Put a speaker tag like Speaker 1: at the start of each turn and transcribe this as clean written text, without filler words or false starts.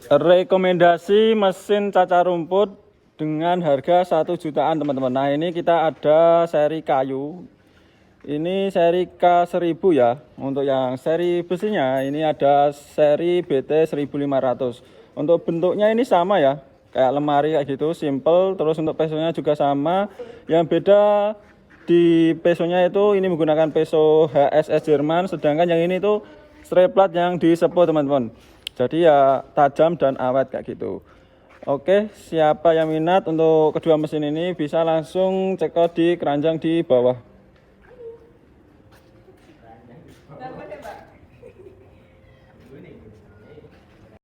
Speaker 1: Rekomendasi mesin cacar rumput dengan harga 1 jutaan teman-teman. Nah ini kita ada seri kayu. Ini seri K1000 ya. Untuk yang seri besinya ini ada seri BT 1500. Untuk bentuknya ini sama ya, kayak lemari kayak gitu, simple. Terus untuk pesonya juga sama. Yang beda di pesonya itu ini menggunakan peso HSS Jerman, sedangkan yang ini tuh strap plat yang disepuh teman-teman. Jadi ya tajam dan awet kayak gitu. Oke, siapa yang minat untuk kedua mesin ini bisa langsung check out di keranjang di bawah.